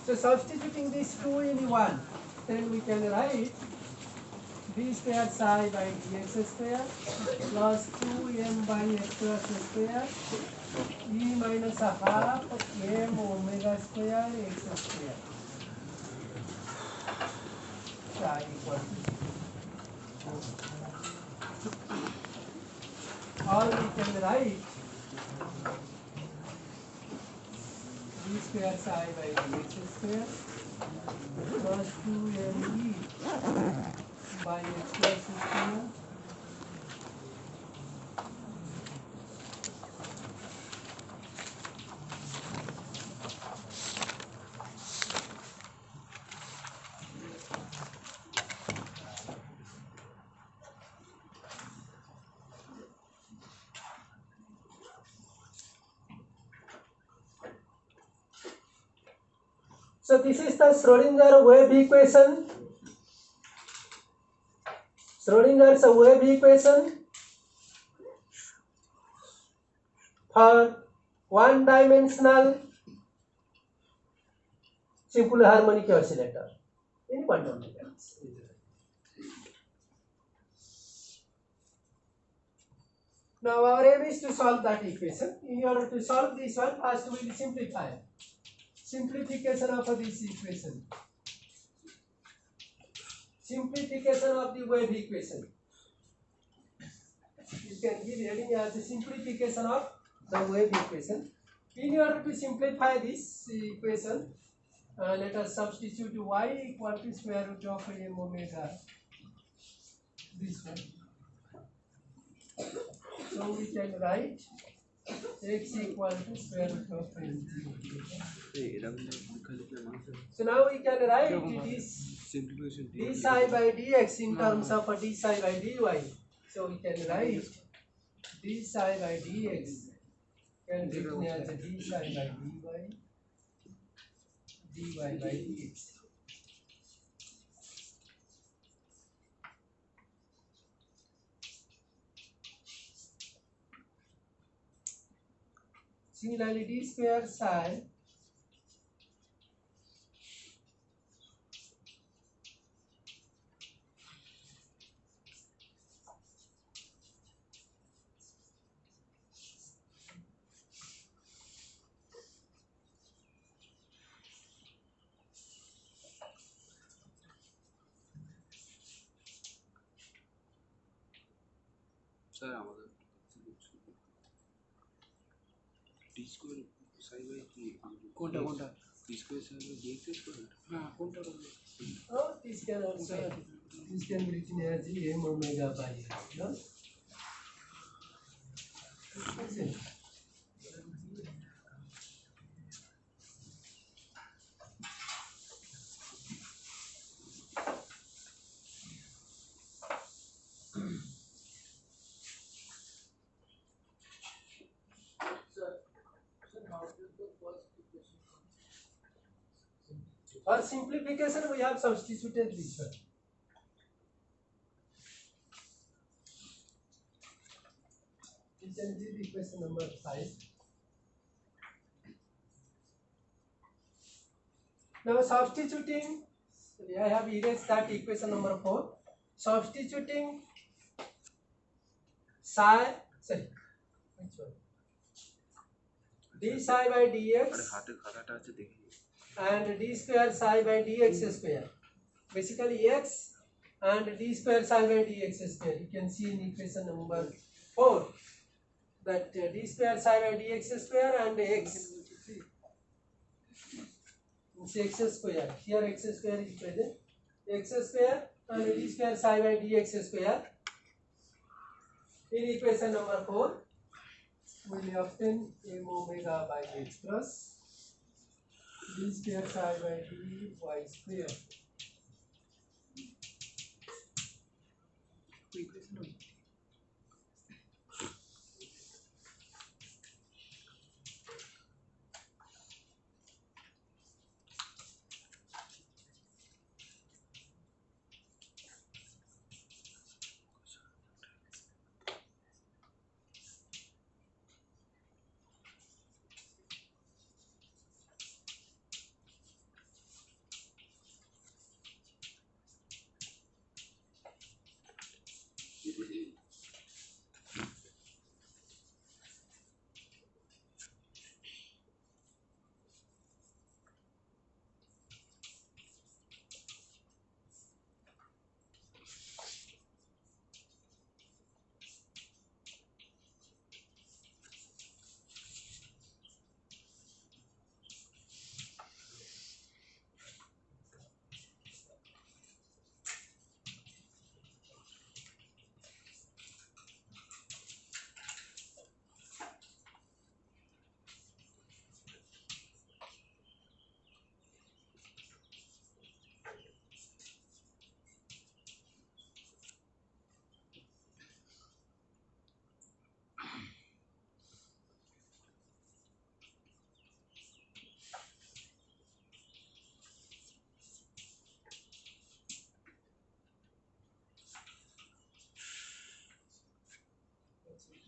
So substituting these 2 in 1, then we can write d square psi by dx square plus 2m by x plus square e minus a half m omega square x square psi equal to 0. Or we can write d square psi by dx square plus 2me by x plus square So this is the Schrodinger wave equation. Schrodinger's wave equation for one-dimensional simple harmonic oscillator in quantum mechanics. Now our aim is to solve that equation. In order to solve this one, first we will simplify. Simplification of this equation. Simplification of the wave equation. You can give heading as the simplification of the wave equation. In order to simplify this equation, let us substitute y equal to square root of m omega. This one. So we can write x equal to square root of m. So now we can write this d psi by dx in terms of d psi by dy. So we can write d psi by dx can be written as d psi by dy by dx. Similarly, d square psi sir আমাদের d square psi by কি কোনটা d square psi by dx square হ্যাঁ কোনটা oh this can also this can be written as m omega by x, no? For simplification, we have substituted this one. This is the equation number 5. Now substituting, I have erased that equation number 4. Substituting psi, sorry, which one? D psi by dx and d square psi by dx square. Basically x and d square psi by dx square. You can see in equation number 4 that d square psi by dx square and x. It's x square. Here x square is present. X square and d square psi by dx square. In equation number 4, we will obtain m omega by x plus d square psi by dy square.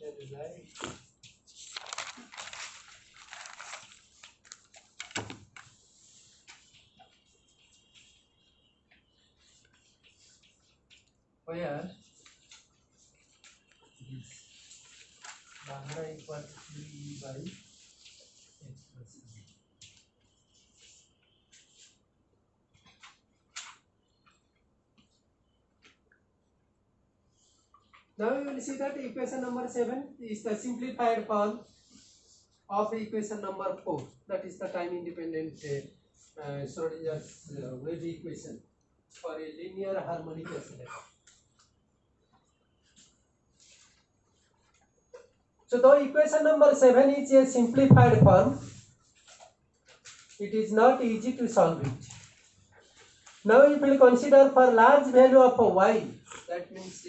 then write where this lambda equal to E by X plus E. Now you will see that equation number 7 is the simplified form of equation number 4. That is the time independent Schrodinger's wave equation for a linear harmonic oscillator. So though equation number 7 is a simplified form, it is not easy to solve it. Now if we consider for large value of y, that means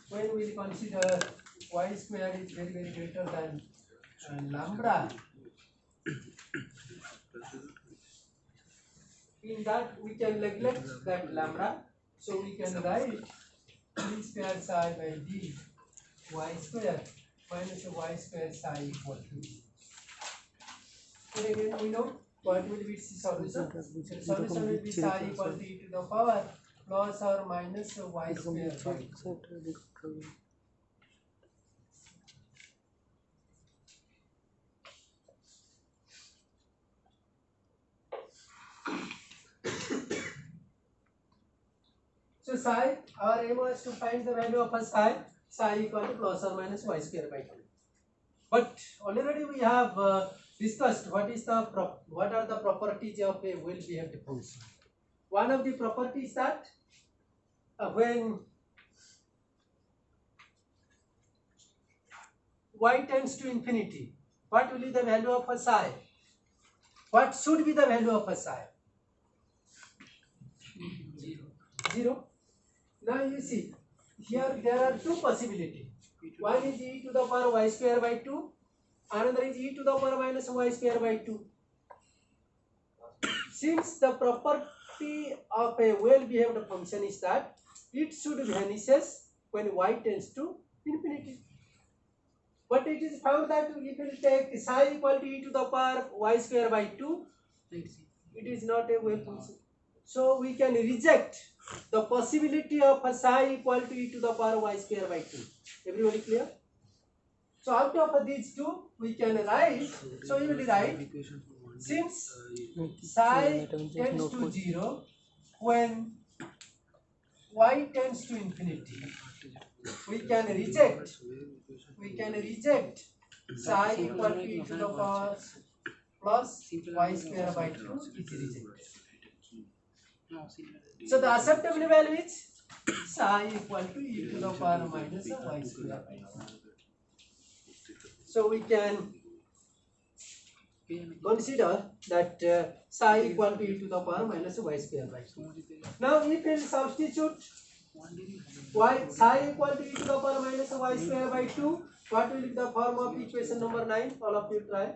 when we consider y square is very greater than lambda, in that we can neglect that lambda, so we can write d square psi by d y square minus y square psi equal to. And again we know what will be the solution. The solution will be psi equal to e to the power plus or minus y square by 2. So psi, our aim was to find the value of a psi equal to plus or minus y square by 2. But already we have discussed what are the properties of a well-behaved function. One of the properties that when y tends to infinity, what will be the value of a psi? What should be the value of a psi? 0. Now you see, here there are two possibilities. One is e to the power y square by 2, another is e to the power minus y square by 2. Since the property of a well-behaved function is that it should vanishes when y tends to infinity. But it is found that if you take psi equal to e to the power y square by 2, it is not a wave function. So we can reject the possibility of a psi equal to e to the power y square by 2. Everybody clear? So out of these two, we can write. So you will write, since psi tends to 0 when y tends to infinity, we can reject psi equal to e to the power plus y square by 2 is rejected. So the acceptable value is psi equal to e to the power minus y square by 2. So we can consider that psi equal to e to the power minus y square by 2. Now if we substitute psi equal to e to the power minus y square by 2, what will be the form of equation number 9? All of you try.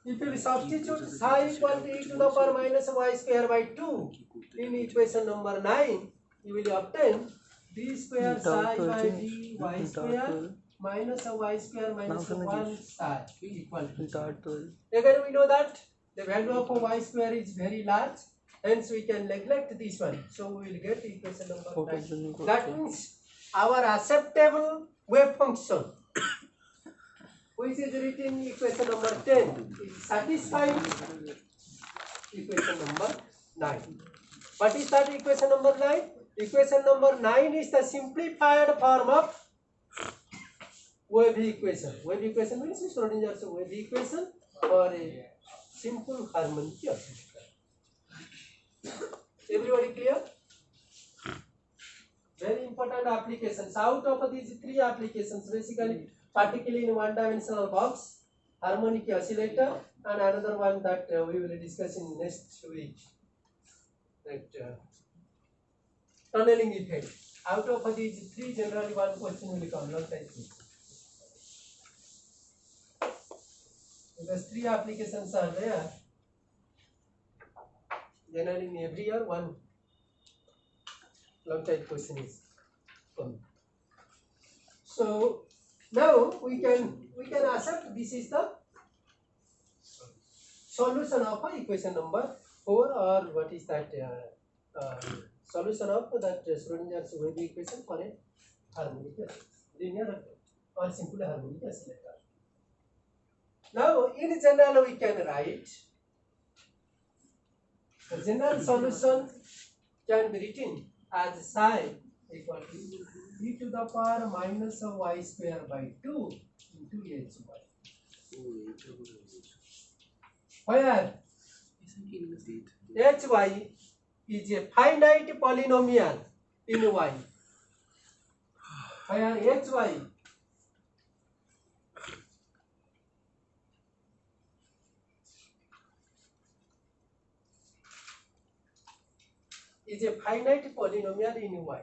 If you substitute psi equal to e to the power minus y square by 2 in equation number 9, you will obtain d square psi by d y square minus y square minus 1 psi equal to. Again we know that the value of y square is very large, hence we can neglect this one. So we will get equation number 9. That means our acceptable wave function, which is written in equation number 10, is satisfying equation number 9. What is that equation number 9? Equation number 9 is the simplified form of wave equation. Wave equation means Schrodinger's wave equation for a simple harmonic oscillator. Everybody clear? Very important applications. Out of these three applications, basically, particularly in one-dimensional box, harmonic oscillator, and another one that we will discuss in next week, that tunneling effect. Out of these three, generally one question will come, not like this. because 3 applications are there. Generally, in every year, one long type question is come. So now we can accept this is the solution of equation number 4, or what is that solution of that Schrodinger's wave equation for a harmonic linear or simple harmonic oscillator. Now in general we can write the general solution can be written as psi equal to e to the power minus y square by 2 into hy, where hy is a finite polynomial in y, where hy is a finite polynomial in y.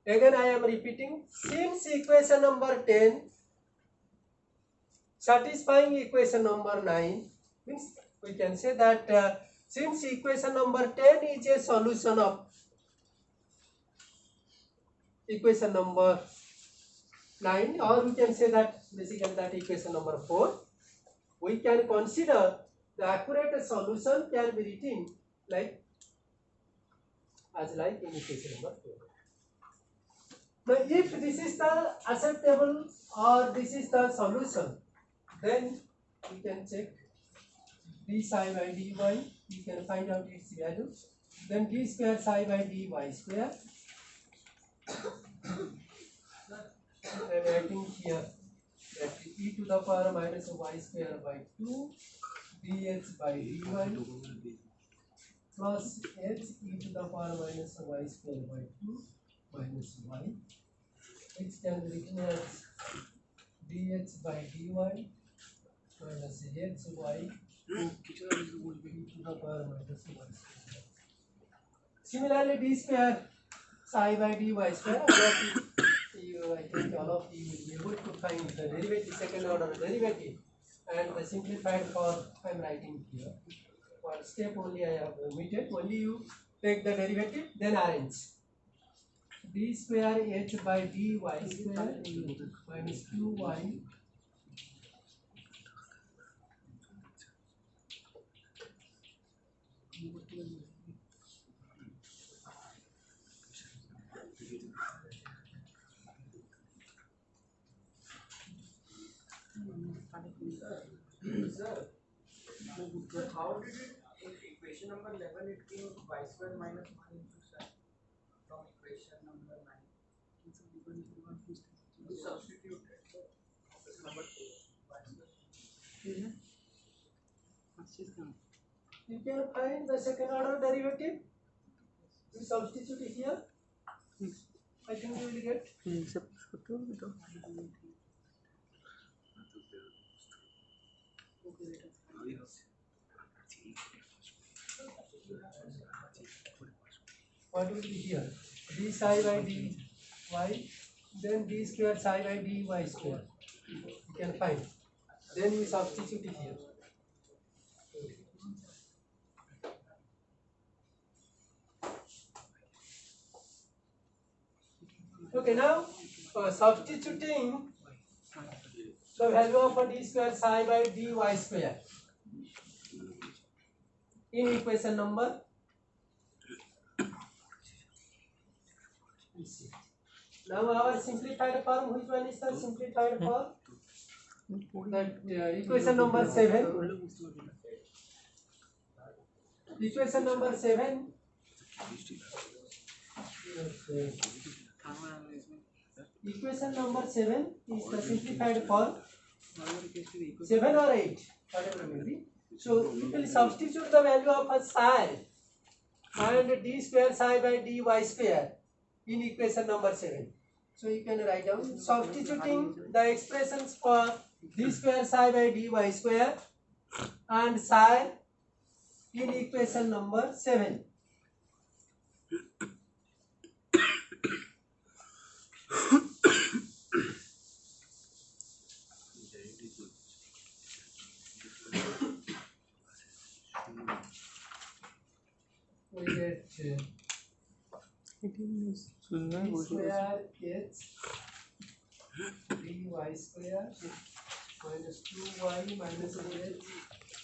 Again I am repeating, since equation number 10 satisfying equation number 9, means we can say that since equation number 10 is a solution of equation number 9, or we can say that basically that equation number 4, we can consider the accurate solution can be written like as like in equation number 4. Now if this is the acceptable or this is the solution, then we can check d psi by dy, you can find out its value, then d square psi by dy square, and writing here that e to the power minus y square by 2 dx by dy plus h e to the power minus y square by 2 minus y, which can be written as dx by dy minus hy e to the power minus y square. Similarly, d square psi by dy square, I think all of you will be able to find the derivative, second order derivative, and the simplified form I am writing here. For step only I have omitted, only you take the derivative, then arrange. D square h by dy square minus 2y How did it in equation number 11 it came y square minus 1 into psi from equation number 9? You substitute equation number 2 y square. You can find the second order derivative. You substitute it here. I think you will get. What will be here? D psi by dy, then d square psi by dy square. You can find. Then you substitute it here. Okay, now substituting the value of d square psi by dy square in equation number, now our simplified form, which one is the simplified form? That equation number 7. Equation number 7. Equation number 7 is the simplified form. 7 or 8, whatever may be. So you will substitute the value of a psi and d square psi by dy square in equation number 7. So you can write down substituting the expressions for d square psi by dy square and psi in equation number 7. we get d square h dy square minus 2y minus h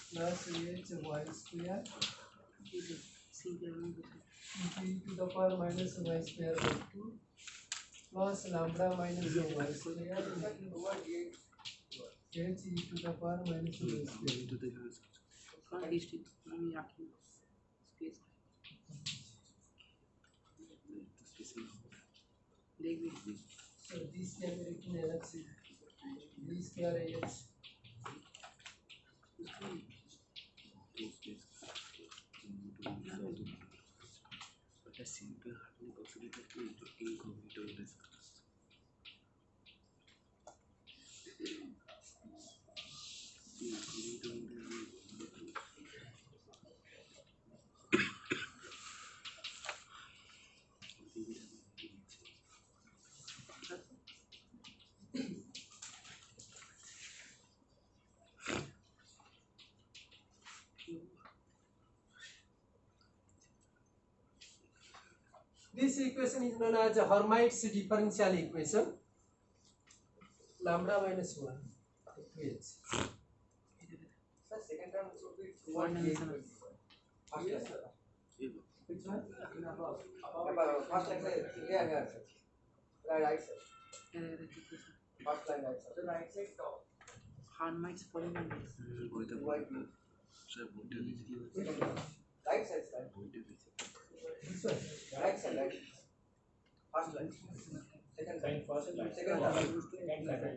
plus hy square e to the power minus y square by 2 plus lambda minus y square h e to the power minus y square. So this can be written as d square h But a simple harmonic oscillator to incognito response. This equation is known as Hermite's differential equation. Lambda minus 1 to h. Sir, second term should be 1 and 7. Yes, sir. Which one? First line, here, sir. Right side. First line, right side. The right side top. Hermite's polynomials. Right side, sir. This one. Right side, right. First line. Second line.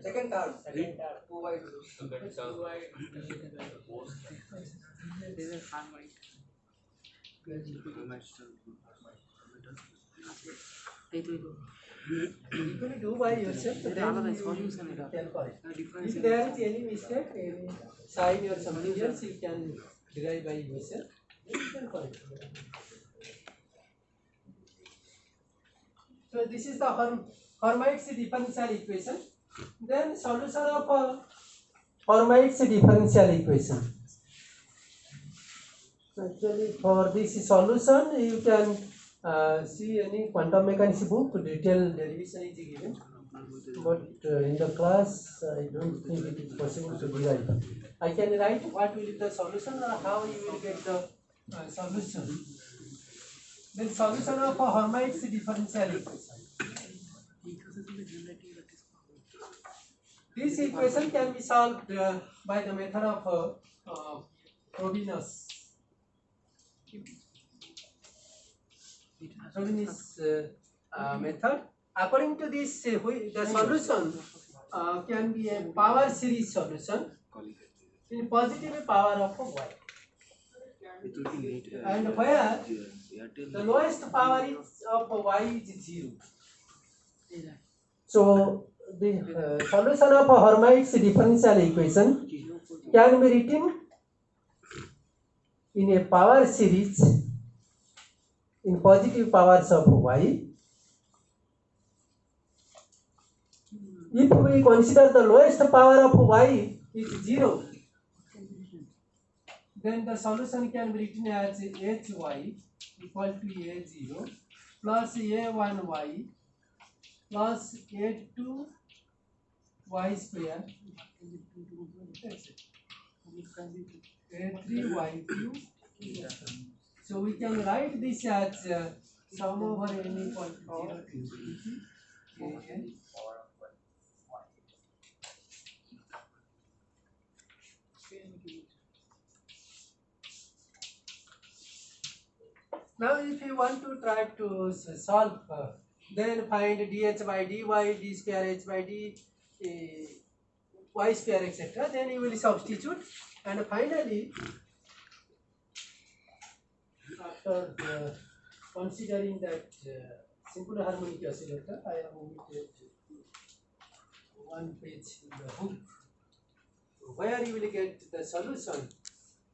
Second term. Second term. 2y. This is Hermite. You can do by yourself, then you can call it. If there is any mistake, any sign or something else, you can derive by yourself. Then you can call it. So this is the Hermite's differential equation. Then solution of Hermite's differential equation. Actually, for this solution, you can see any quantum mechanics book. Detailed derivation is given, but in the class, I don't think it is possible to derive. I can write what will be the solution or how you will get the solution. Then solution of Hermite's differential equation. This equation can be solved by the method of Frobenius method. According to this, the solution can be a power series solution in positive power of y. And where the lowest power is of y is 0. So the solution of Hermite's differential equation can be written in a power series in positive powers of y. If we consider the lowest power of y is 0, then the solution can be written as hy equal to a0 plus a1y plus a2y square a3y cube. So we can write this as sum over n equal to 0 to infinity an. Now if you want to try to solve, then find dh by dy, d square h by d, y square, etc. Then you will substitute, and finally, after considering that simple harmonic oscillator, I have omitted one page in the book where you will get the solution,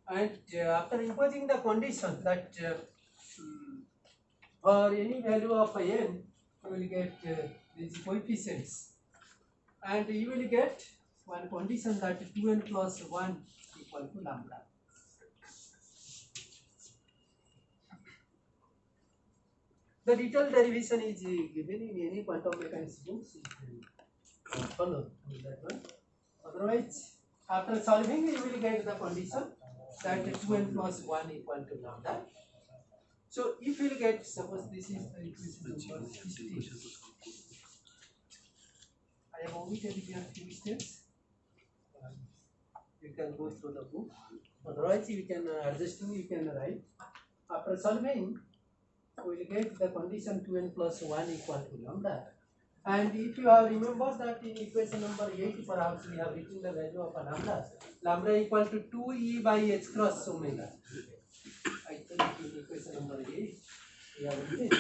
and after imposing the condition that for any value of n, you will get these coefficients, and you will get one condition that 2n plus 1 equal to lambda. The detailed derivation is given in any quantum mechanics books. Follow that one. Otherwise, after solving, you will get the condition that 2n plus 1 equal to lambda. So, if you will get, suppose this is the equation number 16. I have omitted here few steps. You can go through the book. Otherwise, you can adjusting, you can write. After solving, we will get the condition 2n plus 1 equal to lambda. And if you have remembered that in equation number 8, perhaps we have written the value of a lambda. Lambda equal to 2e by h cross omega. I think in equation number 8, we have written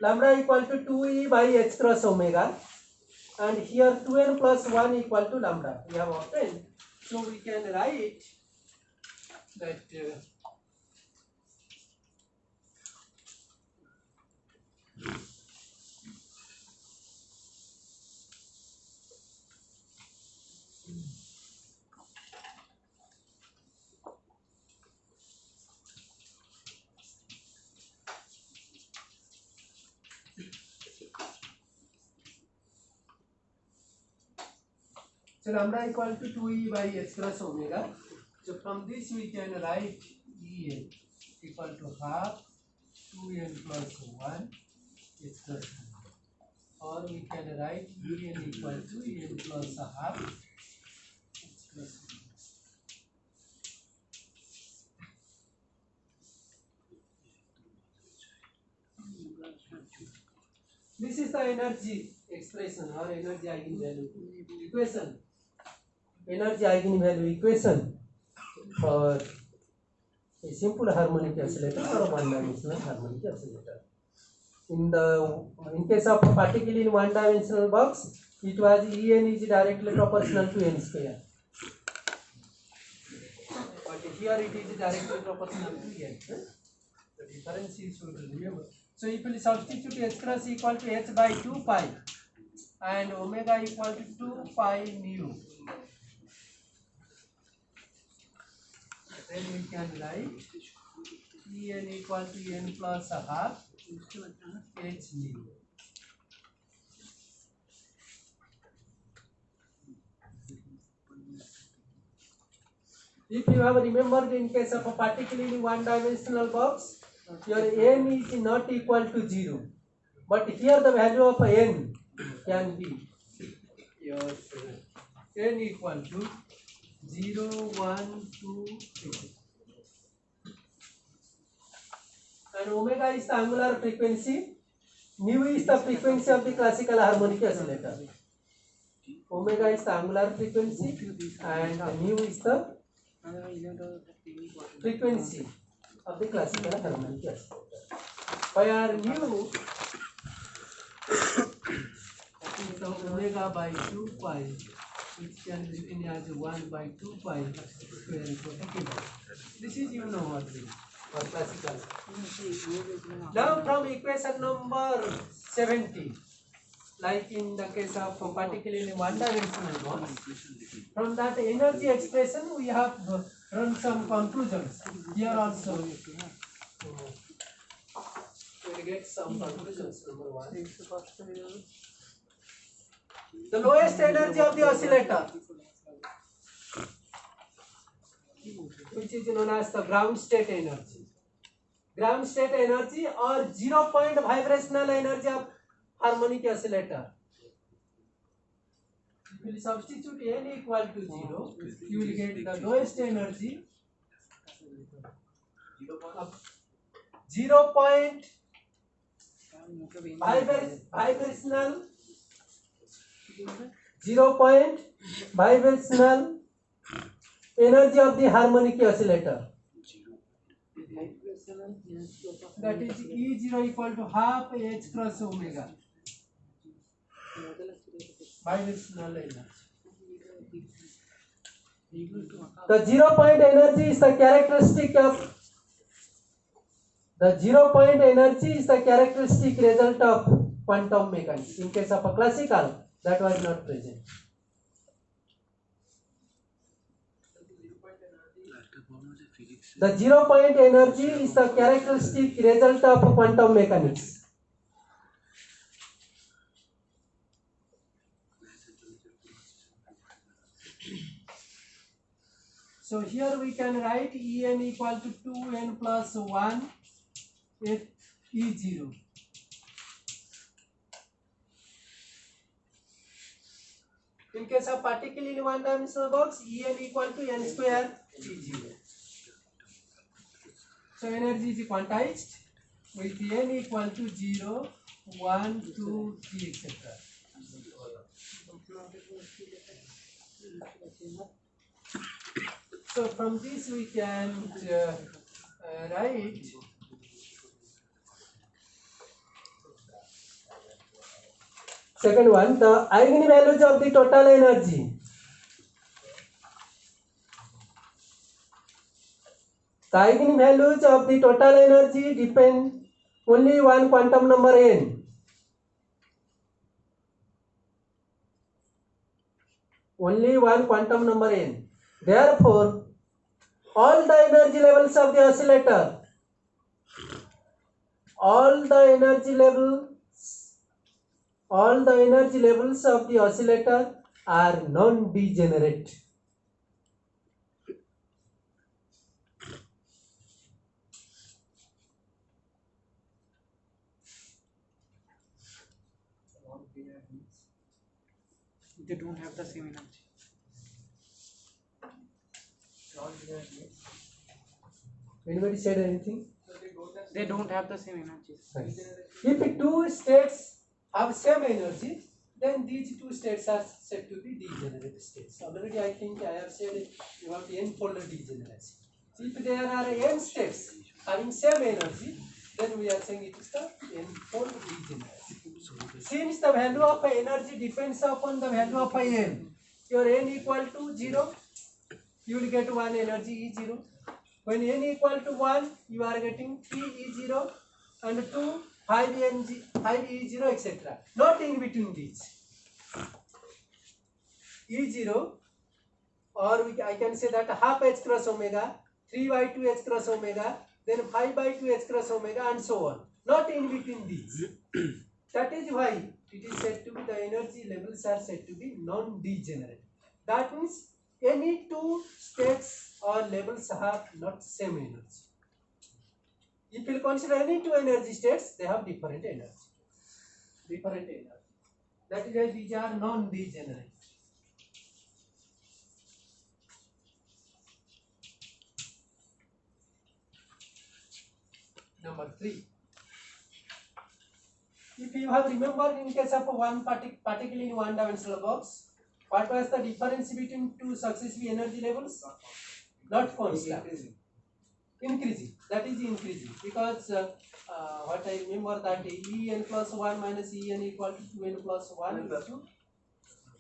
lambda equal to 2e by h cross omega. And here 2n plus 1 equal to lambda. We have obtained. So we can write that so lambda equal to 2e by h cross omega. So from this we can write En equal to half 2n plus 1 h cross omega. Or we can write En equal to n plus a half h cross omega. This is the energy expression or energy eigenvalue equation. Energy eigenvalue equation for a simple harmonic oscillator or one-dimensional harmonic oscillator. In case of a particle in one-dimensional box, it was En is directly proportional to n square. But here it is directly proportional to n. The difference you should remember. So if you substitute h cross equal to h by 2 pi and omega equal to 2 pi mu, then we can write En equal to n plus a half h mu. If you have remembered, in case of a particle in one-dimensional box, your n is not equal to 0. But here the value of n can be your n equal to 0, 1, 2, 3. And omega is the angular frequency, mu is the frequency of the classical harmonic oscillator. Omega is the angular frequency and mu is the frequency of the classical harmonic oscillator. Where mu is the omega by 2 pi, which can be written as 1 by 2 pi square root. This is you know what it is, or classical. Now from equation number 70, like in the case of particularly one-dimensional box, from that energy expression we have run some conclusions. Here also we will get some conclusions. Number 1, the lowest energy of the oscillator, which is known as the ground state energy. Ground state energy or 0 point vibrational energy of harmonic oscillator. If you substitute n equal to 0, you will get the lowest energy of 0 point vibrational 0 point vibrational energy of the harmonic oscillator. That is E0 equal to half h cross omega. Vibrational energy. The 0 point energy is the characteristic of result of quantum mechanics. In case of a classical, that was not present. The 0 point energy is the characteristic result of quantum mechanics. So here we can write En equal to 2n plus 1 at E0. In case of particle in one dimensional box, En equal to n square E0. So energy is quantized with n equal to 0, 1, 2, 3, etc. So from this we can write second one, the eigenvalues of the total energy. The eigenvalues of the total energy depend only one quantum number n. Only one quantum number n. Therefore, all the energy levels of the oscillator, all the energy levels of the oscillator are non-degenerate. They don't have the same energy. Anybody said anything? They don't have the same energy. If two states have same energy, then these two states are said to be degenerate states. Already I think I have said about n-fold degeneracy. So if there are n states having same energy, then we are saying it is the n-fold degeneracy. Since the value of energy depends upon the value of n, your n equal to 0, you will get one energy E0. When n equal to 1, you are getting 3 E0 and 2, 5 E0, etc. Not in between these. E0, or I can say that half h cross omega, 3 by 2 h cross omega, then 5 by 2 h cross omega, and so on. Not in between these. That is why it is said to be the energy levels are said to be non-degenerate. That means any two states or levels have not same energy. If you consider any two energy states, they have different energy. That is why these are non-degenerate. Number 3. If you have remembered in case of one particularly in one dimensional box, what was the difference between two successive energy levels? Not constant. Increasing. That is increasing. Because what I remember that En plus 1 minus En equal to 2n plus 1 is to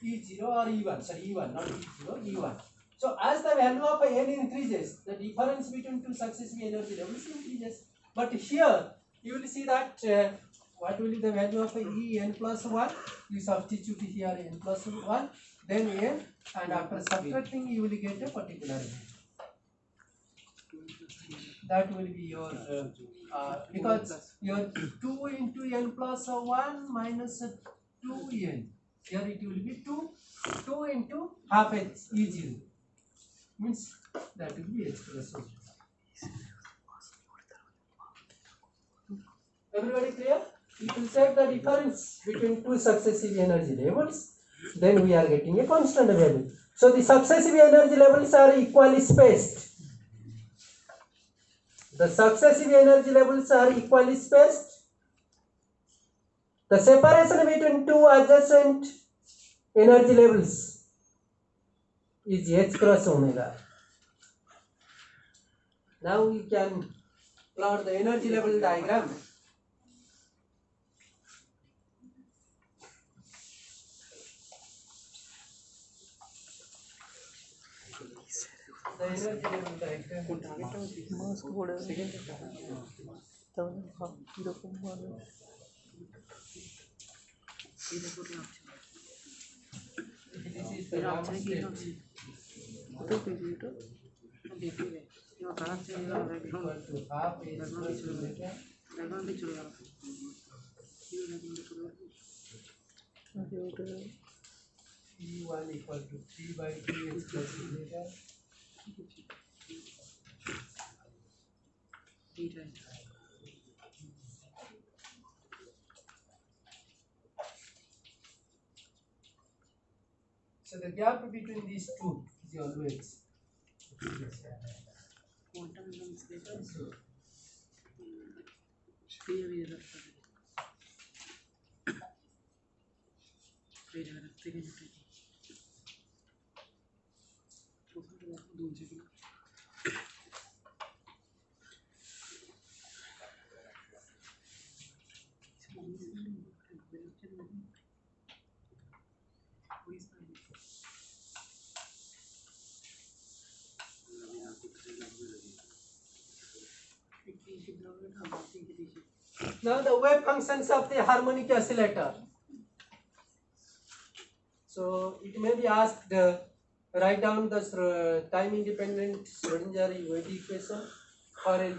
E0 or E1. Sorry, E1, not E0, E1. So as the value of n increases, the difference between two successive energy levels increases. But here you will see that what will be the value of En plus 1? You substitute here n plus 1, then n, and after subtracting you will get a particular value. That will be your because your 2 into n plus 1 minus 2n. Here it will be 2 into half h E0. Means that will be h plus 1. Everybody clear? If you check the difference between two successive energy levels, then we are getting a constant value. So the successive energy levels are equally spaced. The successive energy levels are equally spaced. The separation between two adjacent energy levels is h cross omega. Now we can plot the energy level diagram. The energy level diagram. This is the last state. equal to half h plus omega. P1 equal to 3 by 2h plus omega. So the gap between these two is always now the wave functions of the harmonic oscillator. So it may be asked, write down the time independent Schrodinger wave equation for a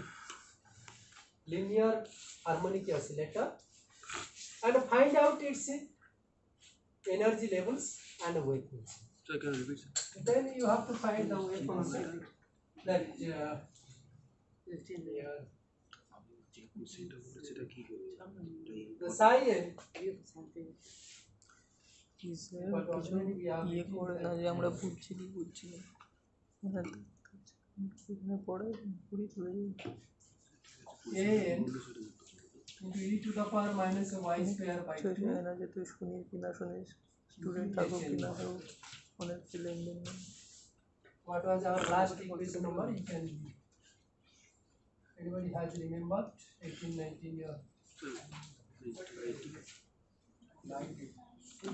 linear harmonic oscillator and find out its energy levels and wave function. So I can repeat, sir. Then you have to find the wave function that the psi n ইয়ে করে না যে আমরা বুঝছিলি পড়ে পুরি চলে যাই n into e to the power minus y square by 2 না যে তুই শুনিস কি না শুনিস স্টুডেন্ট থাকো কি না থাকো অনেক লেনদেন নেই what was our last equation number? You can anybody has remembered 18, 19 or 19.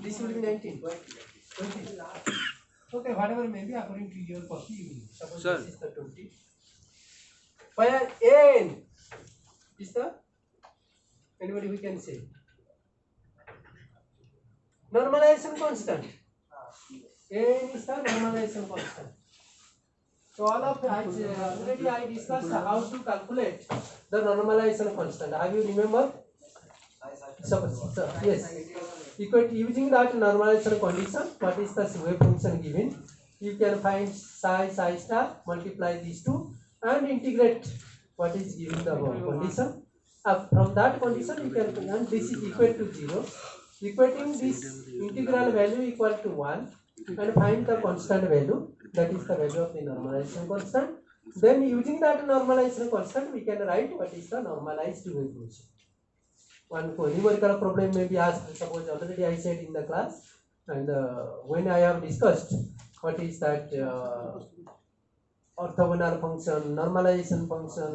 This will be 19. 20. Okay, whatever may be according to your copy. You will. Suppose Sir. this is the 20. Where n is the anybody we can say normalization constant. N is the normalization constant. So all of already I discussed how to calculate the normalization constant. Have you remembered? Yes. Using that normalization condition, what is the wave function given? You can find psi star, multiply these two, and integrate what is given the condition. From that condition, you can find this is equal to 0. Equating this integral value equal to 1, and find the constant value. That is the value of the normalization constant. Then using that normalization constant, we can write what is the normalized wave function. One numerical problem may be asked. Suppose already I said in the class, and when I have discussed what is that orthogonal function, normalization function,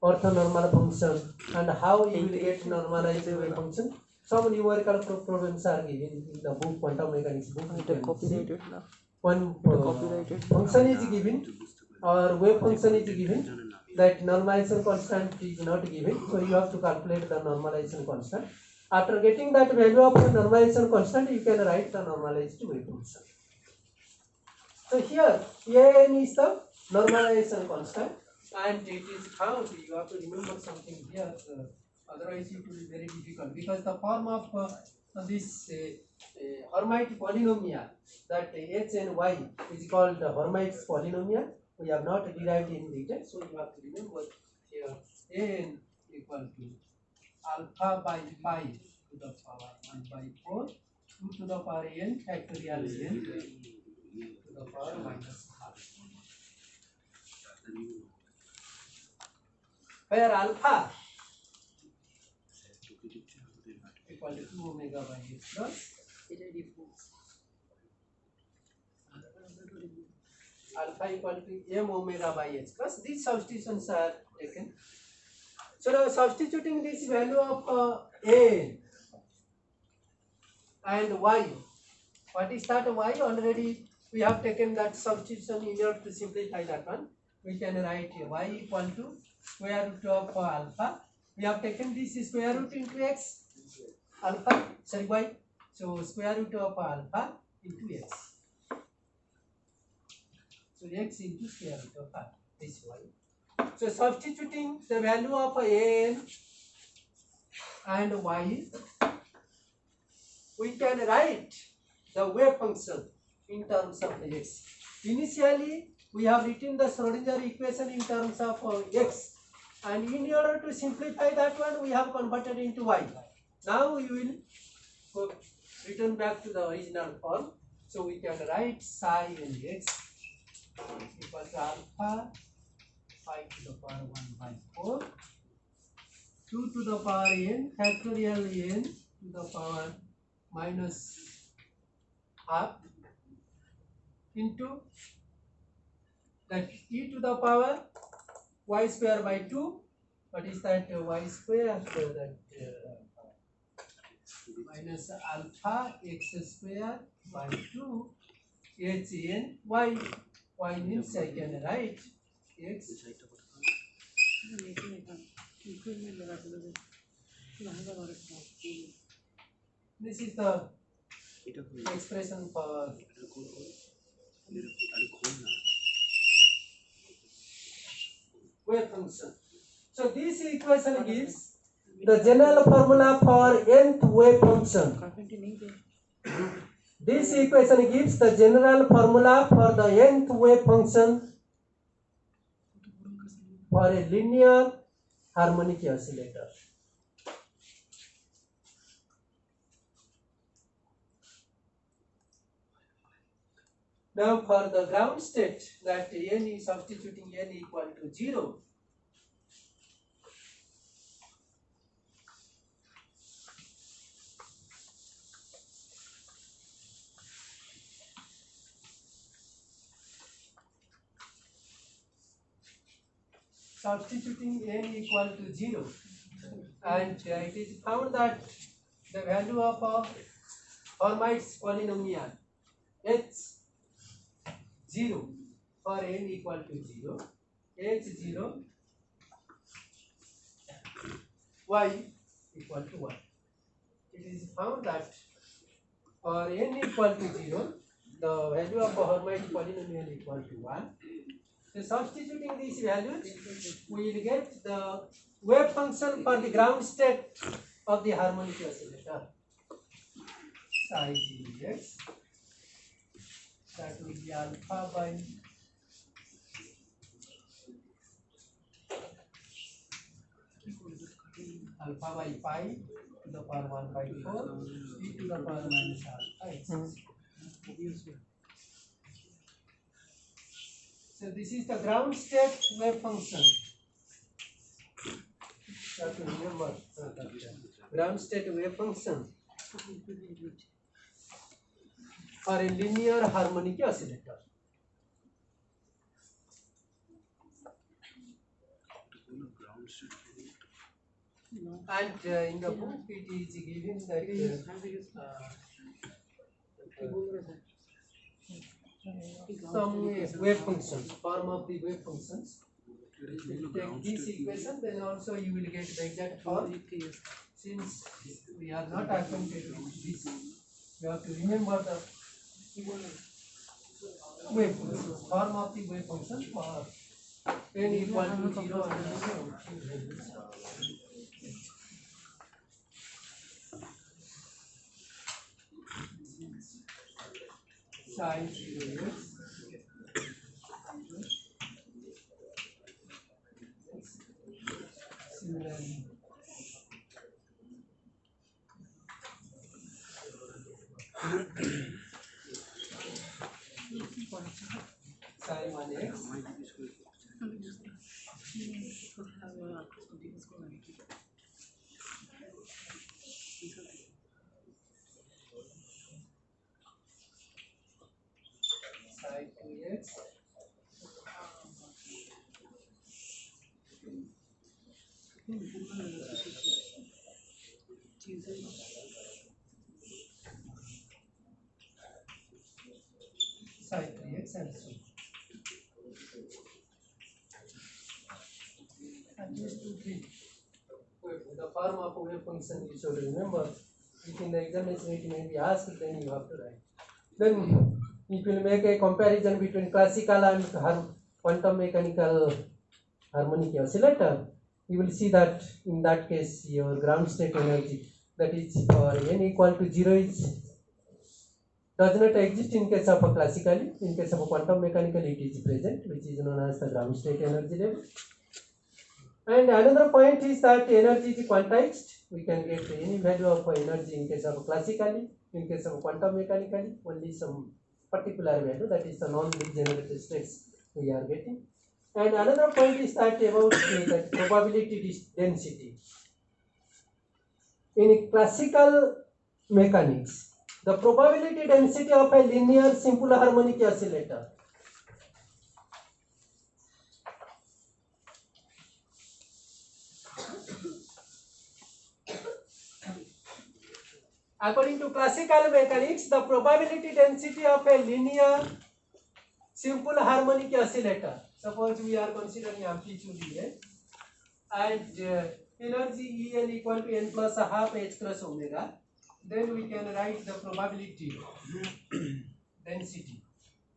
orthonormal function, and how you will get normalized wave function. Some numerical problems are given in the book, quantum mechanics book. copyrighted na One copyrighted function is given or wave function is given, that normalization constant is not given, so you have to calculate the normalization constant. After getting that value of the normalization constant, you can write the normalized wave function. So here n is the normalization constant and it is found. You have to remember something here, otherwise it will be very difficult, because the form of this Hermite polynomial, that h and y is called the Hermite's polynomial. We have not derived in detail, so you have to remember here n equal to alpha by pi to the power 1 by 4 2 to the power n factorial n to the power minus half, where alpha equal to 2 omega by h plus alpha equal to m omega by h plus. These substitutions are taken. So now substituting this value of a and y, what is that y? Already we have taken that substitution in order to simplify that one. We can write y equal to square root of alpha. We have taken this square root into x, alpha, sorry, y. So square root of alpha into x. So x into square root of alpha, this y. So substituting the value of n and y, we can write the wave function in terms of the x. Initially, we have written the Schrodinger equation in terms of x, and in order to simplify that one, we have converted into y. Now we will return back to the original form. So we can write psi n x equal to alpha 5 to the power 1 by 4 2 to the power n factorial n to the power minus half into that e to the power y square by 2. What is that y square? So that minus alpha x square by 2 h n y. Y means I can write x. This is the expression for wave function. So this equation gives the general formula for nth wave function. This equation gives the general formula for the nth wave function for a linear harmonic oscillator. Now for the ground state, that n is substituting n equal to 0. Substituting n equal to 0, and it is found that the value of a Hermite's polynomial h0 for n equal to 0, h0 y equal to 1. It is found that for n equal to 0, the value of a Hermite polynomial equal to 1. So substituting these values, we will get the wave function for the ground state of the harmonic oscillator. Psi dx, that will be alpha by pi to the power 1 by 4 e to the power minus alpha. So this is the ground state wave function. Have to remember ground state wave function for a linear harmonic oscillator. And in the book it is given that some wave functions, form of the wave functions. If you take this equation, then also you will get the exact form. Since we are not acquainted with this, we have to remember the wave function, form of the wave function for n equal to 0 and psi 0 similarly psi 1x psi 2x psi 3x and so on. And these two three the form of a wave function you should remember. If in the examination it may be asked, then you have to write. Then it will make a comparison between classical and quantum mechanical harmonic oscillator, you will see that in that case your ground state energy, that is for n equal to 0 is does not exist in case of a classically. In case of a quantum mechanical it is present, which is known as the ground state energy level. And another point is that energy is quantized. We can get any value of energy in case of classically. In case of quantum mechanically, only some particular value, that is the non-degenerate states we are getting. And another point is that about the probability density. In classical mechanics, the probability density of a linear simple harmonic oscillator according to classical mechanics, the probability density of a linear simple harmonic oscillator, suppose we are considering amplitude En and energy En equal to n plus a half h cross omega, then we can write the probability density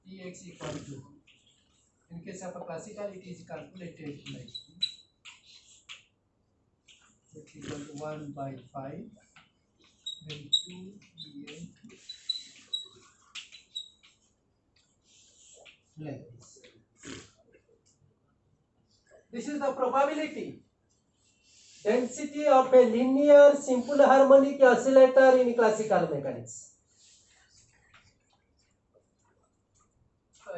Px equal to, in case of a classical it is calculated like x equal to 1 by 5, then 2 En like this. This is the probability density of a linear simple harmonic oscillator in classical mechanics,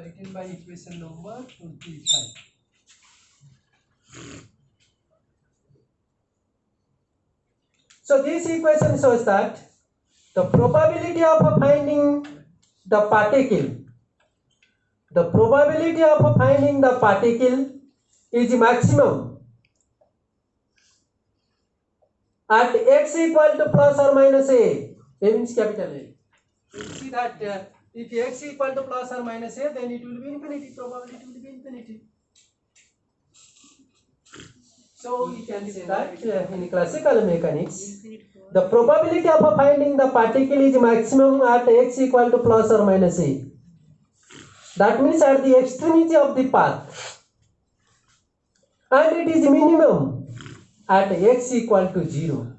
written by equation number 25. So this equation shows that the probability of finding the particle, is maximum at x equal to plus or minus a means capital A. You see that if x equal to plus or minus a, then it will be infinity, probability will be infinity. So we can say that in classical mechanics, the probability of finding the particle is maximum at x equal to plus or minus a. That means at the extremity of the path, and it is minimum at x equal to 0.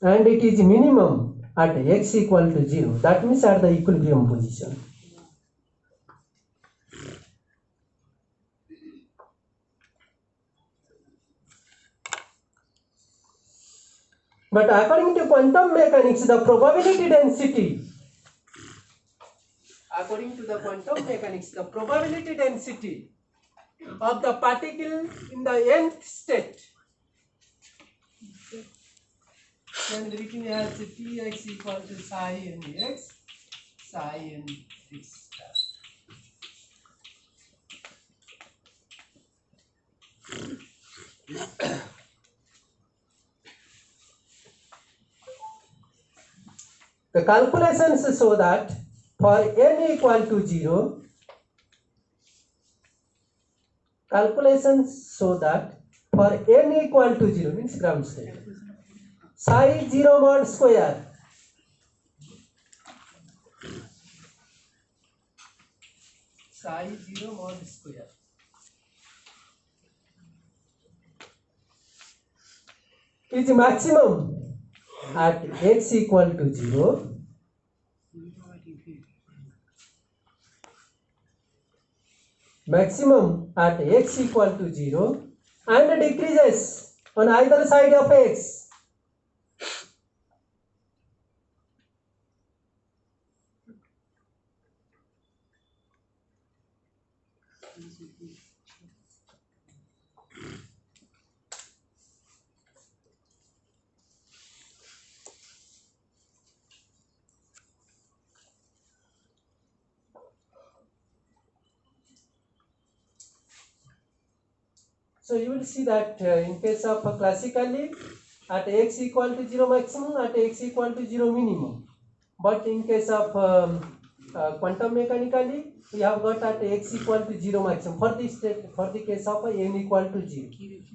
And it is minimum at x equal to 0. That means at the equilibrium position. But according to quantum mechanics, the probability density, of the particle in the nth state can be written as Px equal to psi nx, psi nx star. The calculations show that for n equal to 0, means ground state, psi 0 mod square is maximum at x equal to 0, and decreases on either side of x. So you will see that in case of classically at x equal to 0 maximum, at x equal to 0 minimum. But in case of quantum mechanically, we have got at x equal to 0 maximum for the case of n equal to 0.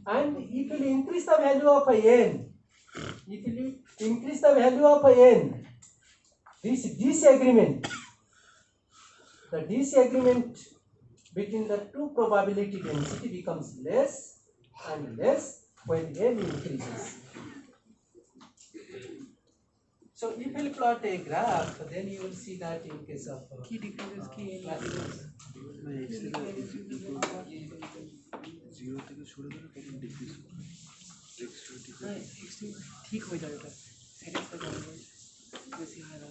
And if you increase the value of n, this agreement the disagreement between the two probability density becomes less and less when n increases. So if you plot a graph, then you will see that in case of key decreases key classes. Zero থেকে শুরু করে তখন decrease ঠিক হয়ে যাবে ওটা satisfy যাবে বেশি হয় না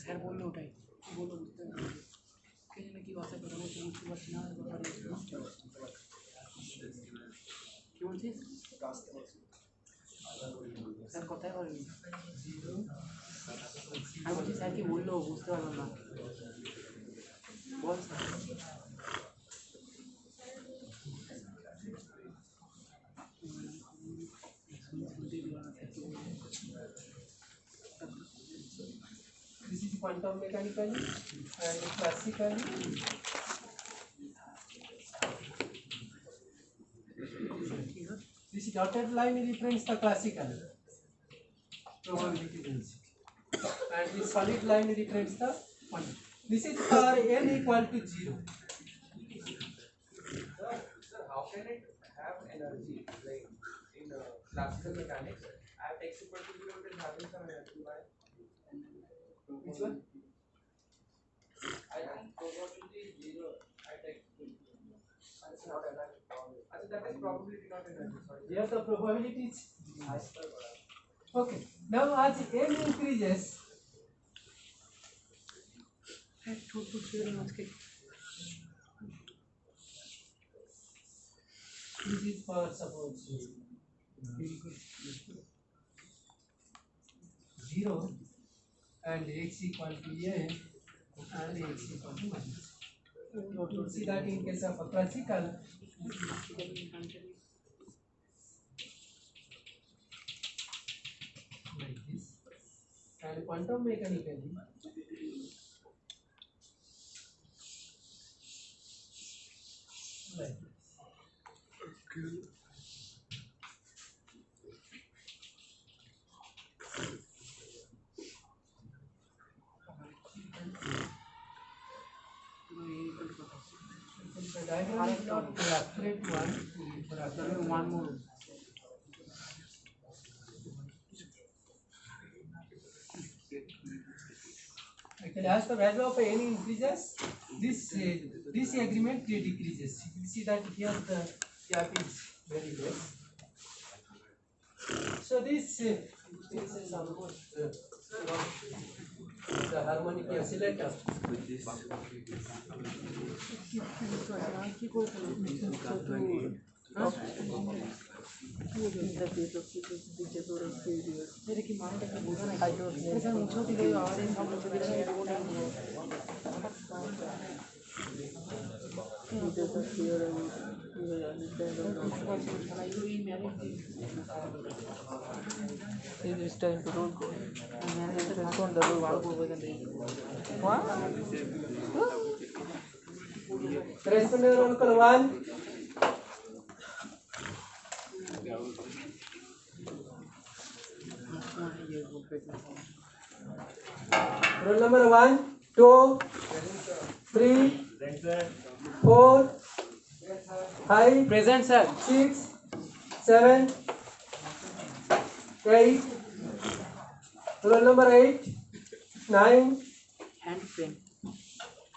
স্যার বললো ওটাই বললো বুঝতে পারছি কে জানে কি ভাষা কথা বলছে বুঝতে পারছি না কি বলছিস স্যার কথাই বলেনি আমি বলছি স্যার কি বললো বুঝতে পারলাম না বল sir This is quantum mechanically and classically. This dotted line represents the classical probability density, and this solid line represents the quantum. This is for n equal to 0. Sir, how can it have energy? Like in classical mechanics, at x equal to 0, it is having some energy. Why? Which one? I think probability 0 at x equal to 0. That's not energy. That is probability, not energy. Sorry. Here the probability is okay. Now as n increases, this is for suppose 0 and x equal to a and x equal to minus. You see that in case of a classical, like this, and quantum mechanically, like this. The diagram is not the accurate one. For accurate one more actually, as the value of n increases, this agreement decreases. You see that here the gap is very less. So this is almost the harmonic oscillator. কি করে এটা কি মানেটা কি বোঝা না sir মুছেও দিলে আর সব মুছে দিলে It is time to roll call. Corresponding roll call 1. Roll number 1, 2, 3, 4, 5, present sir 6, 7, 8. Roll number 8, 9, hand pen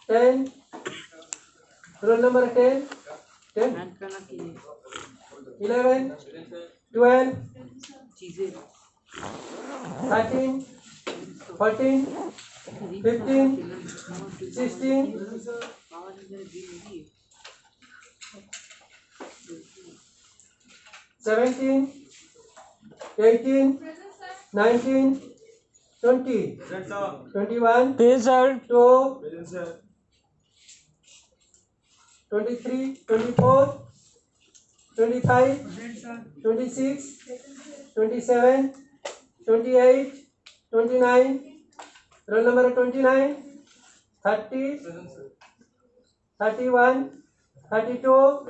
10. Roll number 10, 10, hand pen কি 11, 12, चीजें 13, 14, 15, 16, 17, 18, 19, 20, 21, Present. 22, 23, 24, 25, 26, 27, 28, 29, roll number 29, 30, 31, 32,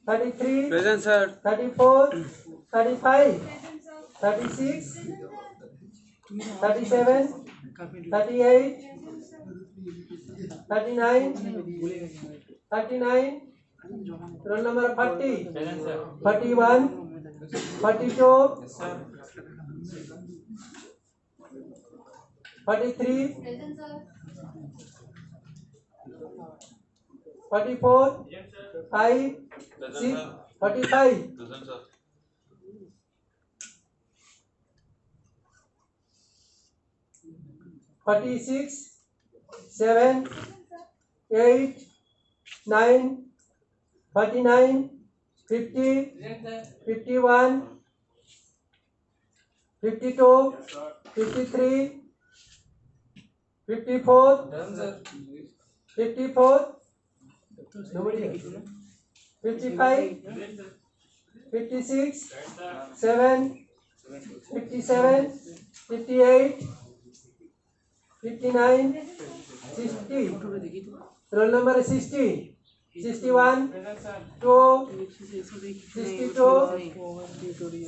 33, Present, sir. 34, 35, 36, 37, 38, 39, ভুলে গেছি আমি একটু 39, জমা নেই roll number 40, 41, 42, 43, 44, 5, 6, 45, 46, 7, 8, 9, 49, 50, 51, 52, 53, 54, 54, nobody here. 55, 56, 7, 57, 58, 59, 60. দেখি তো Roll number 60, 61, 2, 62,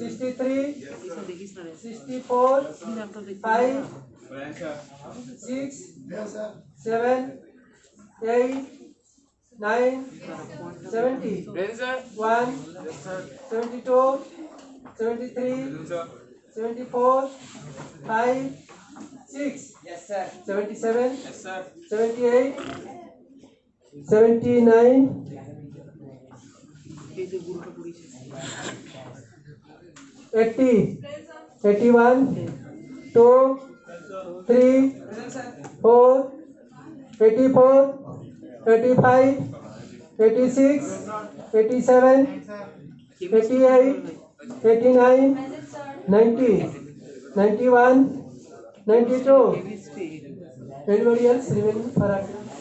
63, এইসব দেখিস না রে 64, ল্যাপটপ দেখতে 5, 6, 7, 8, 9, 70, 1, 72, 73, 74, 5, 6, 77, 78, 79, এই যে গুরুটা পড়েছে 80, 81, 2, 3, 4, 84, 85, 86, 87, 88, 89, 90, 91, 92. Anybody else remaining for acting?